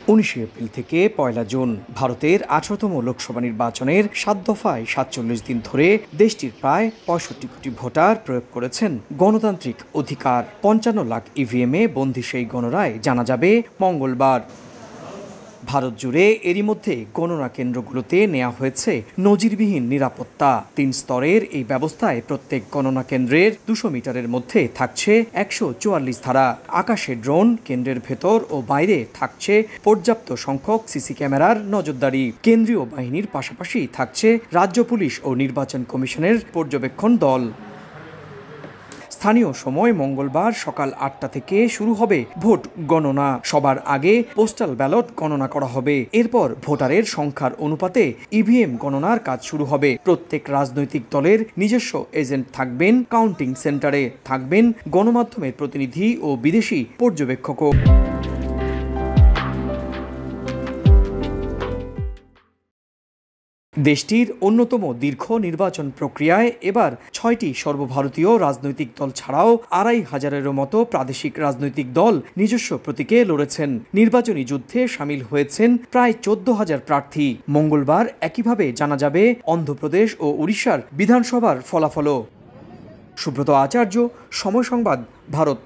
19 April থেকে 1 June ভারতের 18তম লোকসভা নির্বাচনের 7 দফায় 47 দিন ধরে দেশটির প্রায় 65 কোটি ভোটার প্রয়োগ করেছেন গণতান্ত্রিক অধিকার। 55 লাখ ইভিএমে বন্দী সেই গণরায় জানা যাবে মঙ্গলবার। ভারত জুড়ে এরই মধ্যে গণনা কেন্দ্রগুলোতে নেওয়া হয়েছে নজিরবিহীন নিরাপত্তা। 3 স্তরের এই ব্যবস্থায় প্রত্যেক গণনা কেন্দ্রের 200 মিটারের মধ্যে থাকছে 144 ধারা। আকাশে ড্রোন, কেন্দ্রের ভেতর ও বাইরে থাকছে পর্যাপ্ত সংখ্যক সিসি ক্যামেরার নজরদারি। কেন্দ্রীয় বাহিনীর পাশাপাশি থাকছে রাজ্য পুলিশ ও নির্বাচন কমিশনের পর্যবেক্ষণ দল। স্থানীয় সময় মঙ্গলবার সকাল 8টা থেকে শুরু হবে ভোট গণনা। সবার আগে পোস্টাল ব্যালট গণনা করা হবে। এরপর ভোটারের সংখ্যার অনুপাতে ইভিএম গণনার কাজ শুরু হবে। প্রত্যেক রাজনৈতিক দলের নিজস্ব এজেন্ট থাকবেন কাউন্টিং সেন্টারে, থাকবেন গণমাধ্যমের প্রতিনিধি ও বিদেশি পর্যবেক্ষকও। দেশটির অন্যতম দীর্ঘ নির্বাচন প্রক্রিয়ায় এবার 6টি সর্বভারতীয় রাজনৈতিক দল ছাড়াও 2500-এরও মতো প্রাদেশিক রাজনৈতিক দল নিজস্ব প্রতীকে লড়েছেন। নির্বাচনী যুদ্ধে সামিল হয়েছেন প্রায় 14,000 প্রার্থী। মঙ্গলবার একইভাবে জানা যাবে অন্ধ্রপ্রদেশ ও উড়িষ্যার বিধানসভার ফলাফলও। সুব্রত আচার্য, সময় সংবাদ, ভারত।